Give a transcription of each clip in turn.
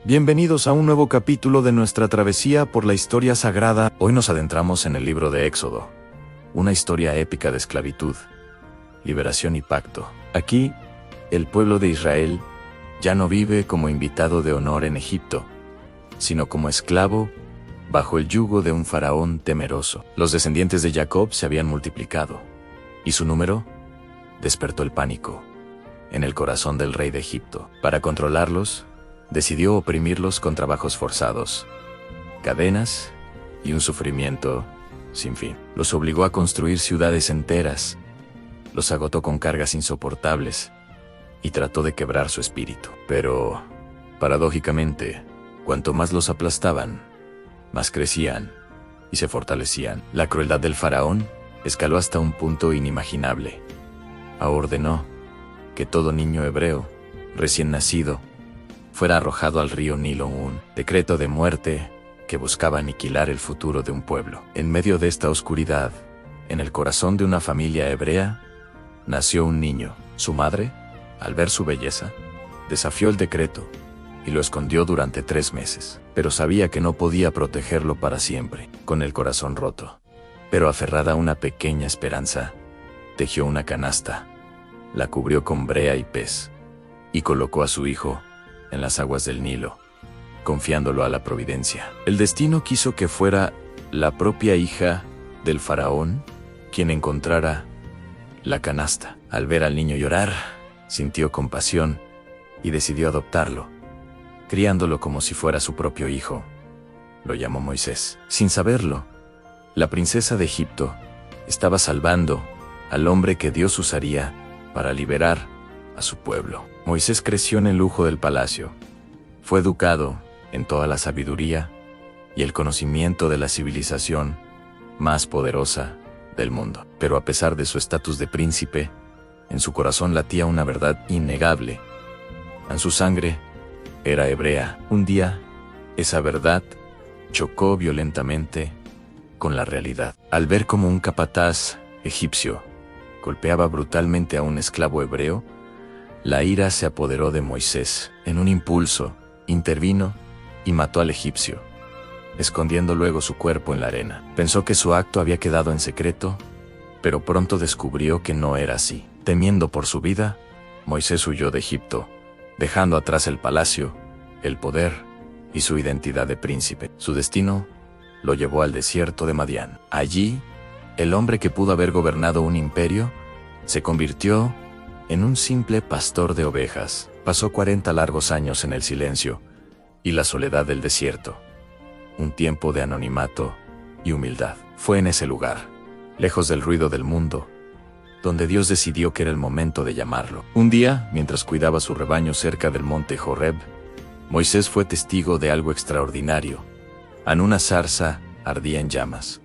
Bienvenidos a un nuevo capítulo de nuestra travesía por la historia sagrada. Hoy nos adentramos en el libro de Éxodo, una historia épica de esclavitud, liberación y pacto. Aquí, el pueblo de Israel ya no vive como invitado de honor en Egipto, sino como esclavo bajo el yugo de un faraón temeroso. Los descendientes de Jacob se habían multiplicado, y su número despertó el pánico en el corazón del rey de Egipto. Para controlarlos, decidió oprimirlos con trabajos forzados, cadenas y un sufrimiento sin fin. Los obligó a construir ciudades enteras, los agotó con cargas insoportables y trató de quebrar su espíritu. Pero, paradójicamente, cuanto más los aplastaban, más crecían y se fortalecían. La crueldad del faraón escaló hasta un punto inimaginable. Ordenó que todo niño hebreo, recién nacido, fuera arrojado al río Nilo, un decreto de muerte que buscaba aniquilar el futuro de un pueblo. En medio de esta oscuridad, en el corazón de una familia hebrea, nació un niño. Su madre, al ver su belleza, desafió el decreto y lo escondió durante 3 meses. Pero sabía que no podía protegerlo para siempre. Con el corazón roto, pero aferrada a una pequeña esperanza, tejió una canasta, la cubrió con brea y pez, y colocó a su hijo en las aguas del Nilo, confiándolo a la providencia. El destino quiso que fuera la propia hija del faraón quien encontrara la canasta. Al ver al niño llorar, sintió compasión y decidió adoptarlo, criándolo como si fuera su propio hijo. Lo llamó Moisés. Sin saberlo, la princesa de Egipto estaba salvando al hombre que Dios usaría para liberar a su pueblo. Moisés creció en el lujo del palacio. Fue educado en toda la sabiduría y el conocimiento de la civilización más poderosa del mundo. Pero a pesar de su estatus de príncipe, en su corazón latía una verdad innegable. En su sangre era hebrea. Un día, esa verdad chocó violentamente con la realidad. Al ver cómo un capataz egipcio golpeaba brutalmente a un esclavo hebreo, la ira se apoderó de Moisés. En un impulso, intervino y mató al egipcio, escondiendo luego su cuerpo en la arena. Pensó que su acto había quedado en secreto, pero pronto descubrió que no era así. Temiendo por su vida, Moisés huyó de Egipto, dejando atrás el palacio, el poder y su identidad de príncipe. Su destino lo llevó al desierto de Madián. Allí, el hombre que pudo haber gobernado un imperio se convirtió en un simple pastor de ovejas. Pasó 40 largos años en el silencio y la soledad del desierto, un tiempo de anonimato y humildad. Fue en ese lugar, lejos del ruido del mundo, donde Dios decidió que era el momento de llamarlo. Un día, mientras cuidaba su rebaño cerca del monte Horeb, Moisés fue testigo de algo extraordinario. Una zarza ardía en llamas,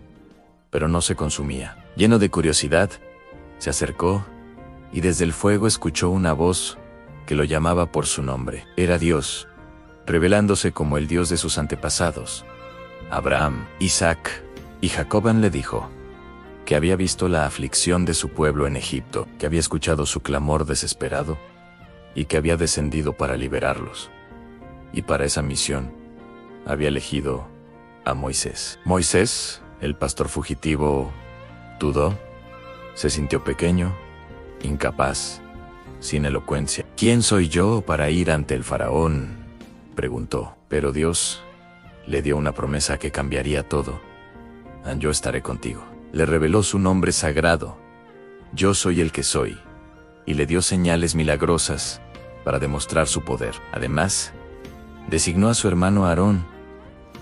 pero no se consumía. Lleno de curiosidad, se acercó y desde el fuego escuchó una voz que lo llamaba por su nombre. Era Dios, revelándose como el Dios de sus antepasados, Abraham, Isaac y Jacob. Le dijo que había visto la aflicción de su pueblo en Egipto, que había escuchado su clamor desesperado y que había descendido para liberarlos. Y para esa misión había elegido a Moisés. Moisés, el pastor fugitivo, dudó, se sintió pequeño, incapaz, sin elocuencia. ¿Quién soy yo para ir ante el faraón?, preguntó. Pero Dios le dio una promesa que cambiaría todo. Yo estaré contigo. Le reveló su nombre sagrado, Yo soy el que soy, y le dio señales milagrosas para demostrar su poder. Además, designó a su hermano Aarón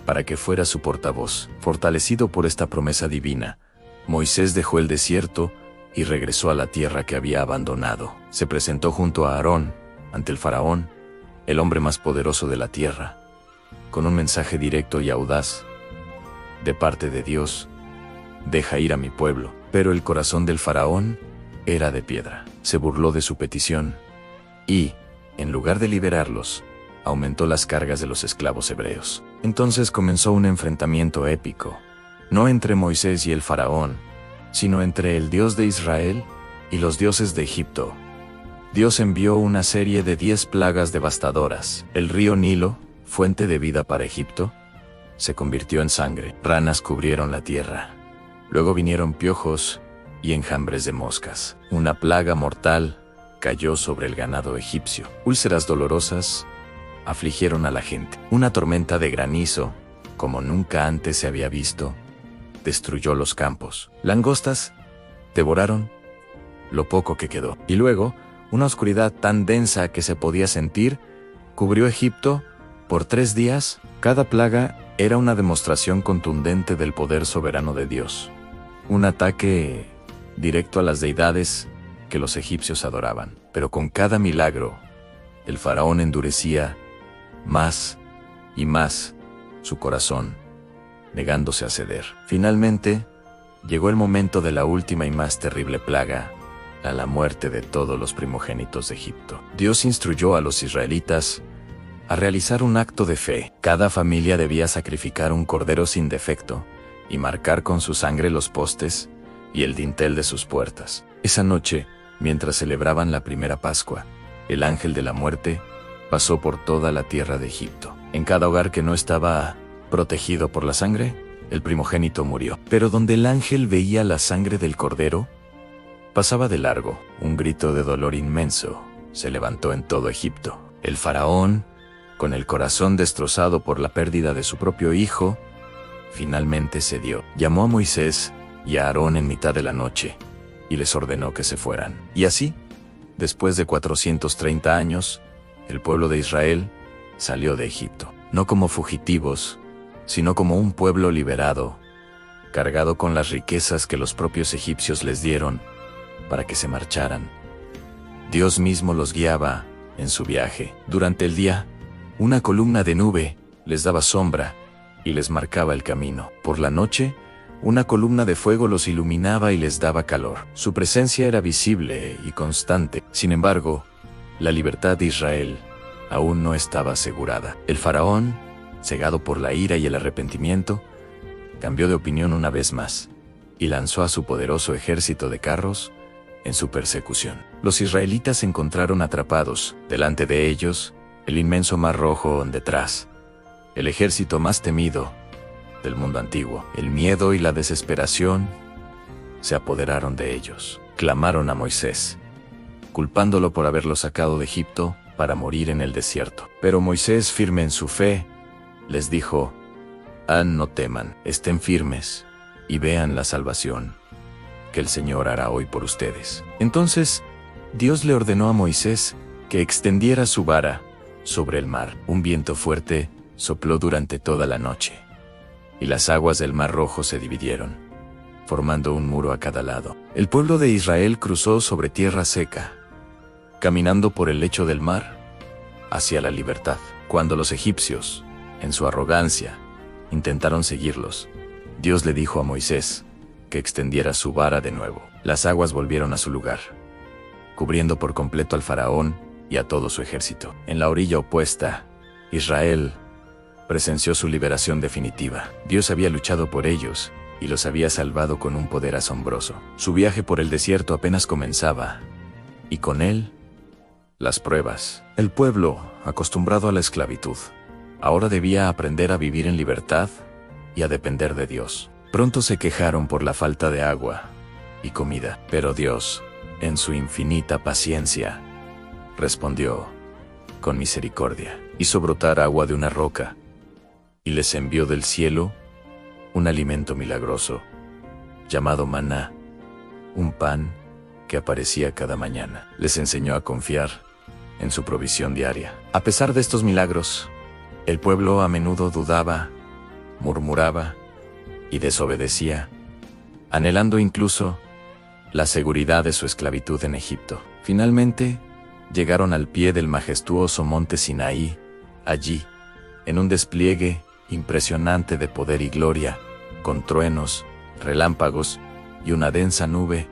para que fuera su portavoz. Fortalecido por esta promesa divina, Moisés dejó el desierto y regresó a la tierra que había abandonado. Se presentó junto a Aarón ante el faraón, el hombre más poderoso de la tierra, con un mensaje directo y audaz de parte de Dios: deja ir a mi pueblo. Pero el corazón del faraón era de piedra. Se burló de su petición y, en lugar de liberarlos, aumentó las cargas de los esclavos hebreos. Entonces comenzó un enfrentamiento épico, no entre Moisés y el faraón, sino entre el Dios de Israel y los dioses de Egipto. Dios envió una serie de 10 plagas devastadoras. El río Nilo fuente de vida para Egipto, se convirtió en sangre. Ranas cubrieron la tierra. Luego vinieron piojos y enjambres de moscas. Una plaga mortal cayó sobre el ganado egipcio. Úlceras dolorosas afligieron a la gente. Una tormenta de granizo, como nunca antes se había visto, destruyó los campos. Langostas devoraron lo poco que quedó. Y luego, una oscuridad tan densa que se podía sentir cubrió Egipto por 3 días. Cada plaga era una demostración contundente del poder soberano de Dios. Un ataque directo a las deidades que los egipcios adoraban. Pero con cada milagro, el faraón endurecía más y más su corazón, negándose a ceder. Finalmente, llegó el momento de la última y más terrible plaga, la muerte de todos los primogénitos de Egipto. Dios instruyó a los israelitas a realizar un acto de fe. Cada familia debía sacrificar un cordero sin defecto y marcar con su sangre los postes y el dintel de sus puertas. Esa noche, mientras celebraban la primera Pascua, el ángel de la muerte pasó por toda la tierra de Egipto. En cada hogar que no estaba protegido por la sangre, el primogénito murió. Pero donde el ángel veía la sangre del cordero, pasaba de largo. Un grito de dolor inmenso se levantó en todo Egipto. El faraón, con el corazón destrozado por la pérdida de su propio hijo, finalmente cedió. Llamó a Moisés y a Aarón en mitad de la noche y les ordenó que se fueran. Y así, después de 430 años, el pueblo de Israel salió de Egipto, no como fugitivos, sino como un pueblo liberado, cargado con las riquezas que los propios egipcios les dieron para que se marcharan. Dios mismo los guiaba en su viaje. Durante el día, una columna de nube les daba sombra y les marcaba el camino. Por la noche, una columna de fuego los iluminaba y les daba calor. Su presencia era visible y constante. Sin embargo, la libertad de Israel aún no estaba asegurada. El faraón, cegado por la ira y el arrepentimiento, cambió de opinión una vez más y lanzó a su poderoso ejército de carros en su persecución. Los israelitas se encontraron atrapados. Delante de ellos, el inmenso mar Rojo detrás, el ejército más temido del mundo antiguo. El miedo y la desesperación se apoderaron de ellos. Clamaron a Moisés, culpándolo por haberlo sacado de Egipto para morir en el desierto. Pero Moisés, firme en su fe, les dijo: no teman, estén firmes y vean la salvación que el Señor hará hoy por ustedes. Entonces, Dios le ordenó a Moisés que extendiera su vara sobre el mar. Un viento fuerte sopló durante toda la noche, y las aguas del Mar Rojo se dividieron, formando un muro a cada lado. El pueblo de Israel cruzó sobre tierra seca, caminando por el lecho del mar hacia la libertad. Cuando los egipcios, en su arrogancia, intentaron seguirlos, Dios le dijo a Moisés que extendiera su vara de nuevo. Las aguas volvieron a su lugar, cubriendo por completo al faraón y a todo su ejército. En la orilla opuesta, Israel presenció su liberación definitiva. Dios había luchado por ellos y los había salvado con un poder asombroso. Su viaje por el desierto apenas comenzaba, y con él, las pruebas. El pueblo, acostumbrado a la esclavitud, ahora debía aprender a vivir en libertad y a depender de Dios. Pronto se quejaron por la falta de agua y comida, pero Dios, en su infinita paciencia, respondió con misericordia. Hizo brotar agua de una roca y les envió del cielo un alimento milagroso llamado maná, un pan que aparecía cada mañana. Les enseñó a confiar en su provisión diaria. A pesar de estos milagros, el pueblo a menudo dudaba, murmuraba y desobedecía, anhelando incluso la seguridad de su esclavitud en Egipto. Finalmente, llegaron al pie del majestuoso monte Sinaí. Allí, en un despliegue impresionante de poder y gloria, con truenos, relámpagos y una densa nube,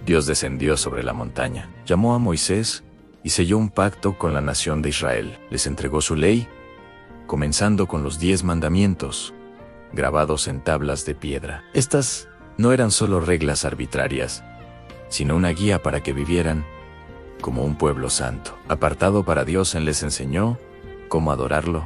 Dios descendió sobre la montaña. Llamó a Moisés y selló un pacto con la nación de Israel. Les entregó su ley, comenzando con los 10 mandamientos, grabados en tablas de piedra. Estas no eran solo reglas arbitrarias, sino una guía para que vivieran como un pueblo santo, apartado para Dios. Les enseñó cómo adorarlo,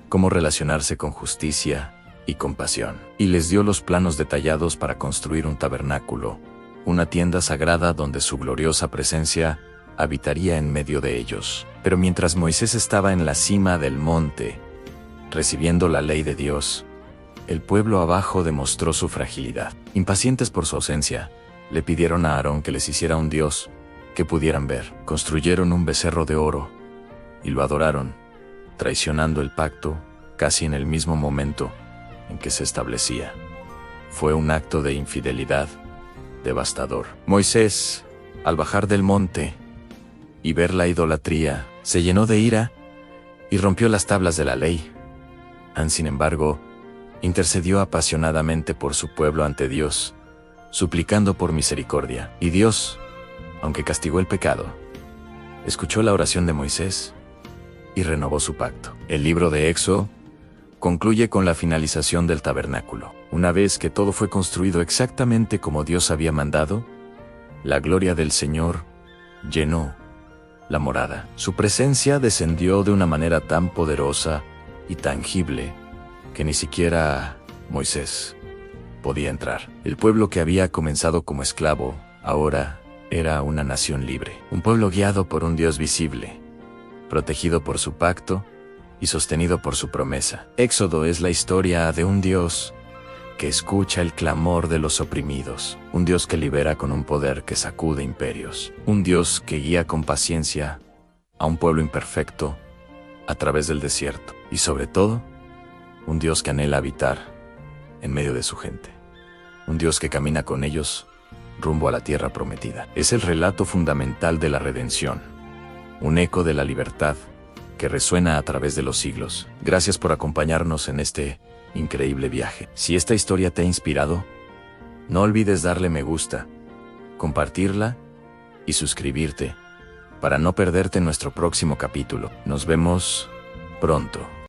cómo relacionarse con justicia y compasión. Y les dio los planos detallados para construir un tabernáculo, una tienda sagrada donde su gloriosa presencia habitaría en medio de ellos. Pero mientras Moisés estaba en la cima del monte, recibiendo la ley de Dios, el pueblo abajo demostró su fragilidad. Impacientes por su ausencia, le pidieron a Aarón que les hiciera un dios que pudieran ver. Construyeron un becerro de oro y lo adoraron, traicionando el pacto casi en el mismo momento en que se establecía. Fue un acto de infidelidad devastador. Moisés, al bajar del monte y ver la idolatría, se llenó de ira y rompió las tablas de la ley. Sin embargo, intercedió apasionadamente por su pueblo ante Dios, suplicando por misericordia. Y Dios, aunque castigó el pecado, escuchó la oración de Moisés y renovó su pacto. El libro de Éxodo concluye con la finalización del tabernáculo. Una vez que todo fue construido exactamente como Dios había mandado, la gloria del Señor llenó la morada. Su presencia descendió de una manera tan poderosa y tangible que ni siquiera Moisés podía entrar. El pueblo que había comenzado como esclavo, ahora era una nación libre. Un pueblo guiado por un Dios visible, protegido por su pacto y sostenido por su promesa. Éxodo es la historia de un Dios que escucha el clamor de los oprimidos, un Dios que libera con un poder que sacude imperios, un Dios que guía con paciencia a un pueblo imperfecto a través del desierto, y sobre todo, un Dios que anhela habitar en medio de su gente, un Dios que camina con ellos rumbo a la tierra prometida. Es el relato fundamental de la redención, un eco de la libertad que resuena a través de los siglos. Gracias por acompañarnos en este increíble viaje. Si esta historia te ha inspirado, no olvides darle me gusta, compartirla y suscribirte para no perderte nuestro próximo capítulo. Nos vemos pronto.